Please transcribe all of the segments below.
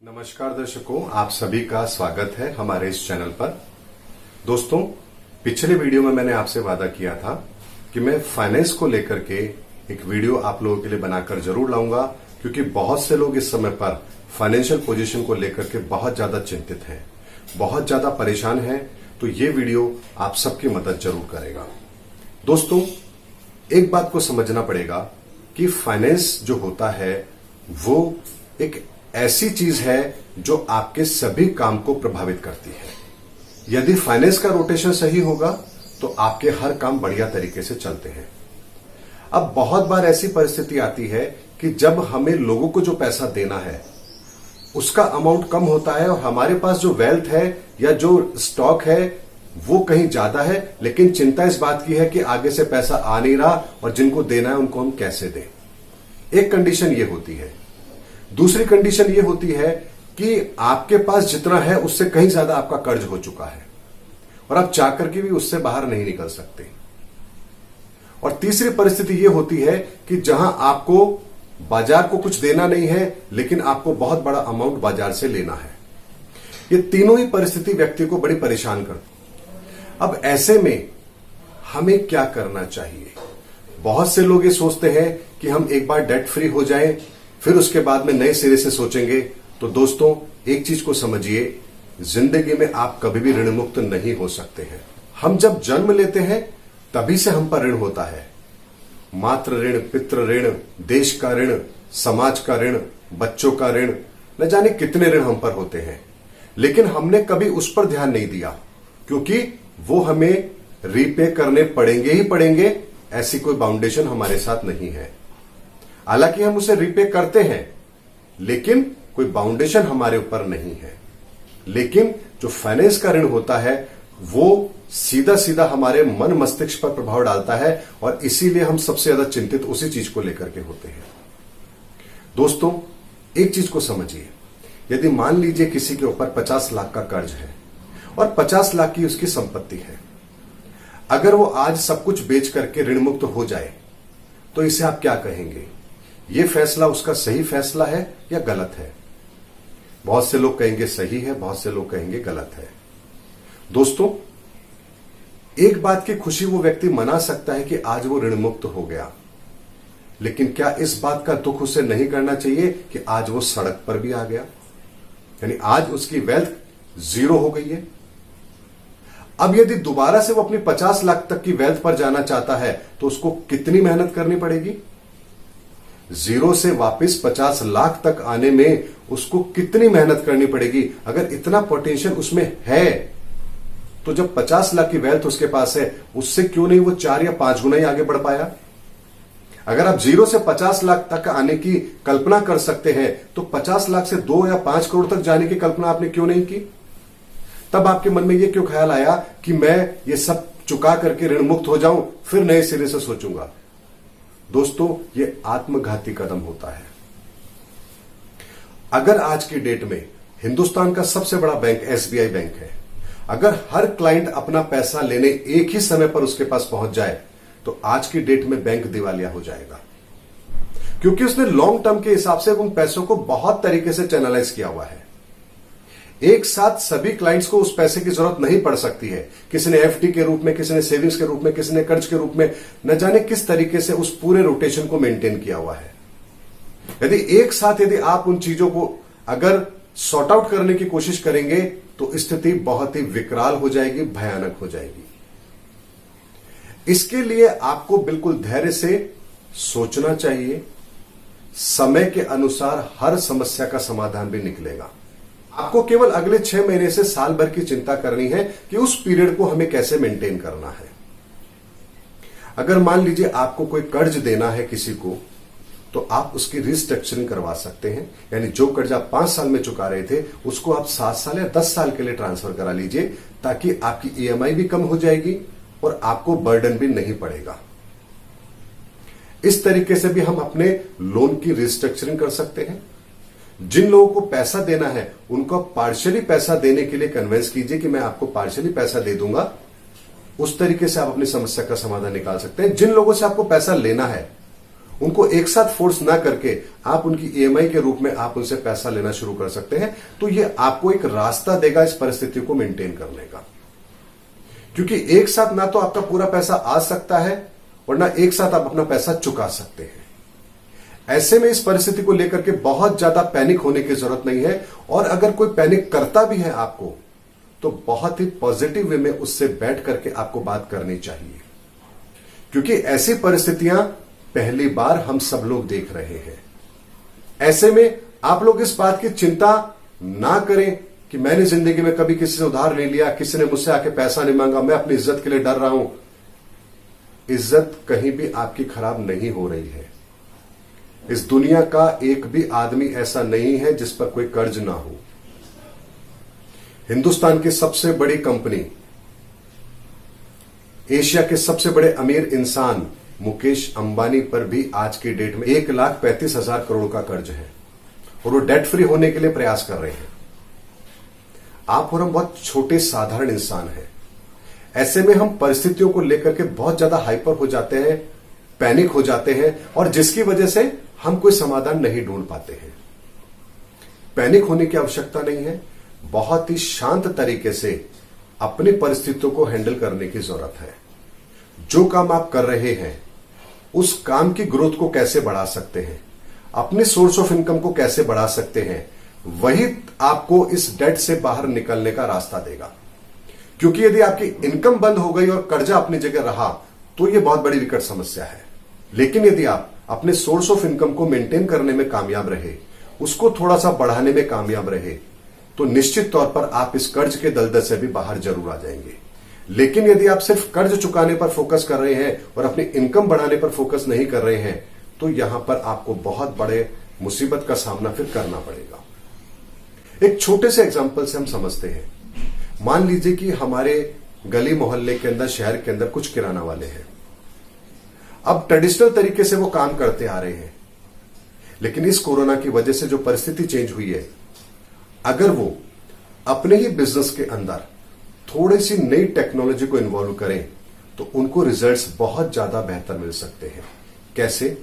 नमस्कार दर्शकों, आप सभी का स्वागत है हमारे इस चैनल पर। दोस्तों, पिछले वीडियो में मैंने आपसे वादा किया था कि मैं फाइनेंस को लेकर के एक वीडियो आप लोगों के लिए बनाकर जरूर लाऊंगा, क्योंकि बहुत से लोग इस समय पर फाइनेंशियल पोजीशन को लेकर के बहुत ज्यादा चिंतित हैं, बहुत ज्यादा परेशान हैं। तो ये वीडियो आप सबकी मदद जरूर करेगा। दोस्तों, एक बात को समझना पड़ेगा कि फाइनेंस जो होता है वो एक ऐसी चीज है जो आपके सभी काम को प्रभावित करती है। यदि फाइनेंस का रोटेशन सही होगा तो आपके हर काम बढ़िया तरीके से चलते हैं। अब बहुत बार ऐसी परिस्थिति आती है कि जब हमें लोगों को जो पैसा देना है उसका अमाउंट कम होता है और हमारे पास जो वेल्थ है या जो स्टॉक है वो कहीं ज्यादा है, लेकिन चिंता इस बात की है कि आगे से पैसा आ नहीं रहा और जिनको देना है उनको हम कैसे दें। एक कंडीशन ये होती है। दूसरी कंडीशन ये होती है कि आपके पास जितना है उससे कहीं ज्यादा आपका कर्ज हो चुका है और आप चाह करके भी उससे बाहर नहीं निकल सकते। और तीसरी परिस्थिति ये होती है कि जहां आपको बाजार को कुछ देना नहीं है लेकिन आपको बहुत बड़ा अमाउंट बाजार से लेना है। ये तीनों ही परिस्थिति व्यक्ति को बड़ी परेशान करती है। अब ऐसे में हमें क्या करना चाहिए? बहुत से लोग ये सोचते हैं कि हम एक बार डेट फ्री हो जाएं, फिर उसके बाद में नए सिरे से सोचेंगे। तो दोस्तों, एक चीज को समझिए, जिंदगी में आप कभी भी ऋण मुक्त नहीं हो सकते हैं। हम जब जन्म लेते हैं तभी से हम पर ऋण होता है। मातृ ऋण, पितृ ऋण, देश का ऋण, समाज का ऋण, बच्चों का ऋण, न जाने कितने ऋण हम पर होते हैं, लेकिन हमने कभी उस पर ध्यान नहीं दिया, क्योंकि वो हमें रीपे करने पड़ेंगे ही पड़ेंगे। ऐसी कोई बाउंडेशन हमारे साथ नहीं है। हालांकि हम उसे रीपे करते हैं, लेकिन कोई बाउंडेशन हमारे ऊपर नहीं है। लेकिन जो फाइनेंस का ऋण होता है वो सीधा सीधा हमारे मन मस्तिष्क पर प्रभाव डालता है और इसीलिए हम सबसे ज्यादा चिंतित उसी चीज को लेकर के होते हैं। दोस्तों, एक चीज को समझिए, यदि मान लीजिए किसी के ऊपर 50 लाख का कर्ज है और 50 लाख की उसकी संपत्ति है, अगर वो आज सब कुछ बेच करके ऋण मुक्त हो जाए तो इसे आप क्या कहेंगे? ये फैसला उसका सही फैसला है या गलत है? बहुत से लोग कहेंगे सही है, बहुत से लोग कहेंगे गलत है। दोस्तों, एक बात की खुशी वो व्यक्ति मना सकता है कि आज वो ऋण मुक्त हो गया, लेकिन क्या इस बात का दुख उसे नहीं करना चाहिए कि आज वो सड़क पर भी आ गया, यानी आज उसकी वेल्थ जीरो हो गई है। अब यदि दोबारा से वो अपनी 50 लाख तक की वेल्थ पर जाना चाहता है तो उसको कितनी मेहनत करनी पड़ेगी? जीरो से वापस 50 लाख तक आने में उसको कितनी मेहनत करनी पड़ेगी? अगर इतना पोटेंशियल उसमें है तो जब 50 लाख की वेल्थ उसके पास है, उससे क्यों नहीं वो 4 या 5 गुना ही आगे बढ़ पाया? अगर आप जीरो से 50 लाख तक आने की कल्पना कर सकते हैं तो 50 लाख से 2 या 5 करोड़ तक जाने की कल्पना आपने क्यों नहीं की? तब आपके मन में यह क्यों ख्याल आया कि मैं ये सब चुका करके ऋण मुक्त हो जाऊं, फिर नए सिरे से सोचूंगा? दोस्तों, ये आत्मघाती कदम होता है। अगर आज की डेट में हिंदुस्तान का सबसे बड़ा बैंक एसबीआई बैंक है, अगर हर क्लाइंट अपना पैसा लेने एक ही समय पर उसके पास पहुंच जाए तो आज की डेट में बैंक दिवालिया हो जाएगा, क्योंकि उसने लॉन्ग टर्म के हिसाब से उन पैसों को बहुत तरीके से चैनलाइज किया हुआ है। एक साथ सभी क्लाइंट्स को उस पैसे की जरूरत नहीं पड़ सकती है। किसी ने एफडी के रूप में, किसी ने सेविंग्स के रूप में, किसी ने कर्ज के रूप में, न जाने किस तरीके से उस पूरे रोटेशन को मेंटेन किया हुआ है। यदि आप उन चीजों को अगर सॉर्ट आउट करने की कोशिश करेंगे तो स्थिति बहुत ही विकराल हो जाएगी, भयानक हो जाएगी। इसके लिए आपको बिल्कुल धैर्य से सोचना चाहिए। समय के अनुसार हर समस्या का समाधान भी निकलेगा। आपको केवल अगले 6 महीने से साल भर की चिंता करनी है कि उस पीरियड को हमें कैसे मेंटेन करना है। अगर मान लीजिए आपको कोई कर्ज देना है किसी को, तो आप उसकी रिस्ट्रक्चरिंग करवा सकते हैं, यानी जो कर्ज आप 5 साल में चुका रहे थे उसको आप 7 साल या 10 साल के लिए ट्रांसफर करा लीजिए, ताकि आपकी ईएमआई भी कम हो जाएगी और आपको बर्डन भी नहीं पड़ेगा। इस तरीके से भी हम अपने लोन की रिस्ट्रक्चरिंग कर सकते हैं। जिन लोगों को पैसा देना है उनको पार्शियली पैसा देने के लिए कन्विंस कीजिए कि मैं आपको पार्शियली पैसा दे दूंगा। उस तरीके से आप अपनी समस्या का समाधान निकाल सकते हैं। जिन लोगों से आपको पैसा लेना है उनको एक साथ फोर्स ना करके आप उनकी ईएमआई के रूप में आप उनसे पैसा लेना शुरू कर सकते हैं। तो ये आपको एक रास्ता देगा इस परिस्थिति को मेंटेन करने का, क्योंकि एक साथ ना तो आपका पूरा पैसा आ सकता है और ना एक साथ आप अपना पैसा चुका सकते हैं। ऐसे में इस परिस्थिति को लेकर के बहुत ज्यादा पैनिक होने की जरूरत नहीं है, और अगर कोई पैनिक करता भी है आपको तो बहुत ही पॉजिटिव वे में उससे बैठ करके आपको बात करनी चाहिए, क्योंकि ऐसी परिस्थितियां पहली बार हम सब लोग देख रहे हैं। ऐसे में आप लोग इस बात की चिंता ना करें कि मैंने जिंदगी में कभी किसी से उधार नहीं लिया, किसी ने मुझसे आके पैसा नहीं मांगा, मैं अपनी इज्जत के लिए डर रहा हूं। इज्जत कहीं भी आपकी खराब नहीं हो रही है। इस दुनिया का एक भी आदमी ऐसा नहीं है जिस पर कोई कर्ज ना हो। हिंदुस्तान की सबसे बड़ी कंपनी, एशिया के सबसे बड़े अमीर इंसान मुकेश अंबानी पर भी आज की डेट में 1,35,000 करोड़ का कर्ज है, और वो डेट फ्री होने के लिए प्रयास कर रहे हैं। आप और हम बहुत छोटे साधारण इंसान हैं। ऐसे में हम परिस्थितियों को लेकर के बहुत ज्यादा हाइपर हो जाते हैं, पैनिक हो जाते हैं, और जिसकी वजह से हम कोई समाधान नहीं ढूंढ पाते हैं। पैनिक होने की आवश्यकता नहीं है। बहुत ही शांत तरीके से अपनी परिस्थितियों को हैंडल करने की जरूरत है। जो काम आप कर रहे हैं उस काम की ग्रोथ को कैसे बढ़ा सकते हैं, अपने सोर्स ऑफ इनकम को कैसे बढ़ा सकते हैं, वही आपको इस डेट से बाहर निकलने का रास्ता देगा। क्योंकि यदि आपकी इनकम बंद हो गई और कर्जा अपनी जगह रहा तो यह बहुत बड़ी विकट समस्या है। लेकिन यदि आप अपने सोर्स ऑफ इनकम को मेंटेन करने में कामयाब रहे, उसको थोड़ा सा बढ़ाने में कामयाब रहे, तो निश्चित तौर पर आप इस कर्ज के दलदल से भी बाहर जरूर आ जाएंगे। लेकिन यदि आप सिर्फ कर्ज चुकाने पर फोकस कर रहे हैं और अपनी इनकम बढ़ाने पर फोकस नहीं कर रहे हैं, तो यहां पर आपको बहुत बड़े मुसीबत का सामना फिर करना पड़ेगा। एक छोटे से एग्जांपल से हम समझते हैं। मान लीजिए कि हमारे गली मोहल्ले के अंदर, शहर के अंदर कुछ किराना वाले हैं। अब ट्रेडिशनल तरीके से वो काम करते आ रहे हैं, लेकिन इस कोरोना की वजह से जो परिस्थिति चेंज हुई है, अगर वो अपने ही बिजनेस के अंदर थोड़ी सी नई टेक्नोलॉजी को इन्वॉल्व करें तो उनको रिजल्ट्स बहुत ज्यादा बेहतर मिल सकते हैं। कैसे?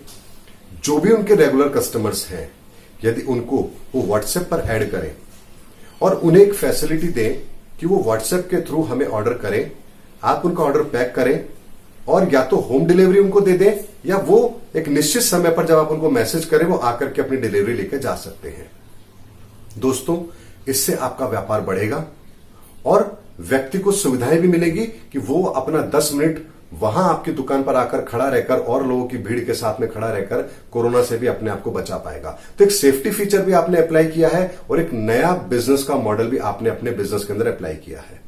जो भी उनके रेगुलर कस्टमर्स हैं, यदि उनको वो व्हाट्सएप पर ऐड करें और उन्हें एक फैसिलिटी दें कि वो व्हाट्सएप के थ्रू हमें ऑर्डर करें, आप उनका ऑर्डर पैक करें और या तो होम डिलीवरी उनको दे दें, या वो एक निश्चित समय पर जब आप उनको मैसेज करें वो आकर के अपनी डिलीवरी लेकर जा सकते हैं। दोस्तों, इससे आपका व्यापार बढ़ेगा और व्यक्ति को सुविधाएं भी मिलेगी कि वो अपना 10 मिनट वहां आपकी दुकान पर आकर खड़ा रहकर और लोगों की भीड़ के साथ में खड़ा रहकर कोरोना से भी अपने आप को बचा पाएगा। तो एक सेफ्टी फीचर भी आपने अप्लाई किया है और एक नया बिजनेस का मॉडल भी आपने अपने बिजनेस के अंदर अप्लाई किया है।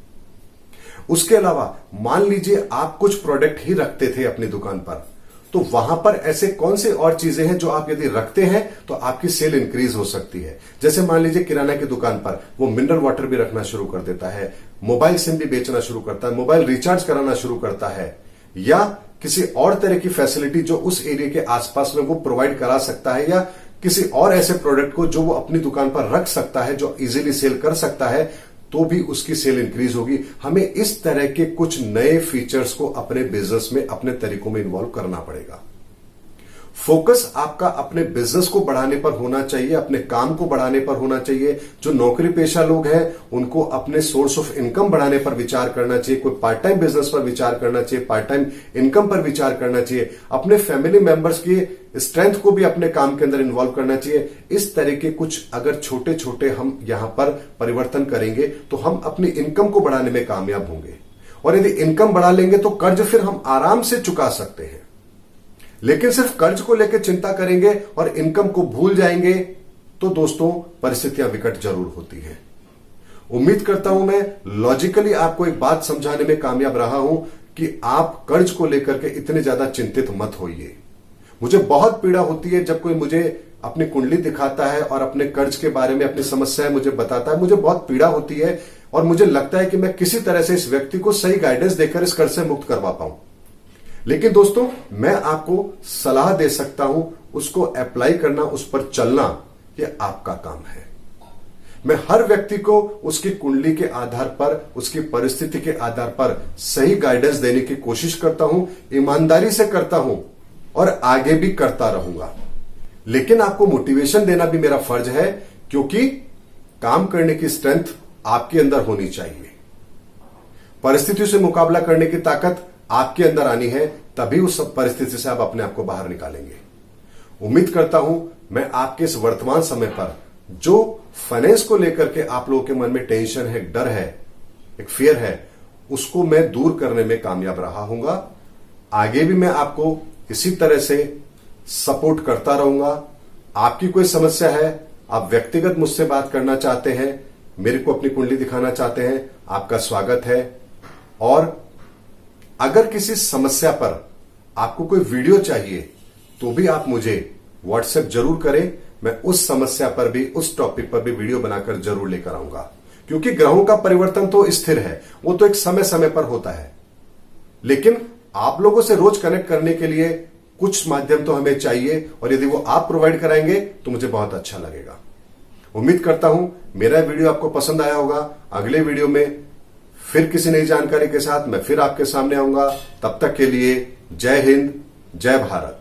उसके अलावा मान लीजिए आप कुछ प्रोडक्ट ही रखते थे अपनी दुकान पर, तो वहां पर ऐसे कौन से और चीजें हैं जो आप यदि रखते हैं तो आपकी सेल इंक्रीज हो सकती है। जैसे मान लीजिए किराना की दुकान पर वो मिनरल वाटर भी रखना शुरू कर देता है, मोबाइल सिम भी बेचना शुरू करता है, मोबाइल रिचार्ज कराना शुरू करता है, या किसी और तरह की फैसिलिटी जो उस एरिया के आसपास में वो प्रोवाइड करा सकता है, या किसी और ऐसे प्रोडक्ट को जो वो अपनी दुकान पर रख सकता है, जो इजीली सेल कर सकता है, तो भी उसकी सेल इंक्रीज होगी। हमें इस तरह के कुछ नए फीचर्स को अपने बिजनेस में, अपने तरीकों में इन्वॉल्व करना पड़ेगा। फोकस आपका अपने बिजनेस को बढ़ाने पर होना चाहिए, अपने काम को बढ़ाने पर होना चाहिए। जो नौकरी पेशा लोग हैं उनको अपने सोर्स ऑफ इनकम बढ़ाने पर विचार करना चाहिए, कोई पार्ट टाइम बिजनेस पर विचार करना चाहिए, पार्ट टाइम इनकम पर विचार करना चाहिए, अपने फैमिली मेंबर्स की स्ट्रेंथ को भी अपने काम के अंदर इन्वॉल्व करना चाहिए। इस तरह के कुछ अगर छोटे छोटे हम यहां पर परिवर्तन करेंगे तो हम अपनी इनकम को बढ़ाने में कामयाब होंगे, और यदि इनकम बढ़ा लेंगे तो कर्ज फिर हम आराम से चुका सकते हैं। लेकिन सिर्फ कर्ज को लेकर चिंता करेंगे और इनकम को भूल जाएंगे तो दोस्तों परिस्थितियां विकट जरूर होती हैं। उम्मीद करता हूं मैं लॉजिकली आपको एक बात समझाने में कामयाब रहा हूं कि आप कर्ज को लेकर के इतने ज्यादा चिंतित मत होइए। मुझे बहुत पीड़ा होती है जब कोई मुझे अपनी कुंडली दिखाता है और अपने कर्ज के बारे में अपनी समस्याएं मुझे बताता है। मुझे बहुत पीड़ा होती है और मुझे लगता है कि मैं किसी तरह से इस व्यक्ति को सही गाइडेंस देकर इस कर्ज से मुक्त करवा पाऊं। लेकिन दोस्तों, मैं आपको सलाह दे सकता हूं, उसको अप्लाई करना, उस पर चलना, यह आपका काम है। मैं हर व्यक्ति को उसकी कुंडली के आधार पर, उसकी परिस्थिति के आधार पर सही गाइडेंस देने की कोशिश करता हूं, ईमानदारी से करता हूं, और आगे भी करता रहूंगा। लेकिन आपको मोटिवेशन देना भी मेरा फर्ज है, क्योंकि काम करने की स्ट्रेंथ आपके अंदर होनी चाहिए। परिस्थितियों से मुकाबला करने की ताकत आपके अंदर आनी है, तभी उस परिस्थिति से आप अपने आप को बाहर निकालेंगे। उम्मीद करता हूं मैं आपके इस वर्तमान समय पर जो फाइनेंस को लेकर के आप लोगों के मन में टेंशन है, डर है, एक फियर है, उसको मैं दूर करने में कामयाब रहा हूंगा। आगे भी मैं आपको इसी तरह से सपोर्ट करता रहूंगा। आपकी कोई समस्या है, आप व्यक्तिगत मुझसे बात करना चाहते हैं, मेरे को अपनी कुंडली दिखाना चाहते हैं, आपका स्वागत है। और अगर किसी समस्या पर आपको कोई वीडियो चाहिए तो भी आप मुझे व्हाट्सएप जरूर करें। मैं उस समस्या पर भी, उस टॉपिक पर भी वीडियो बनाकर जरूर लेकर आऊंगा। क्योंकि ग्रहों का परिवर्तन तो स्थिर है, वो तो एक समय समय पर होता है, लेकिन आप लोगों से रोज कनेक्ट करने के लिए कुछ माध्यम तो हमें चाहिए, और यदि वो आप प्रोवाइड कराएंगे तो मुझे बहुत अच्छा लगेगा। उम्मीद करता हूं मेरा वीडियो आपको पसंद आया होगा। अगले वीडियो में फिर किसी नई जानकारी के साथ मैं फिर आपके सामने आऊंगा। तब तक के लिए जय हिंद, जय भारत।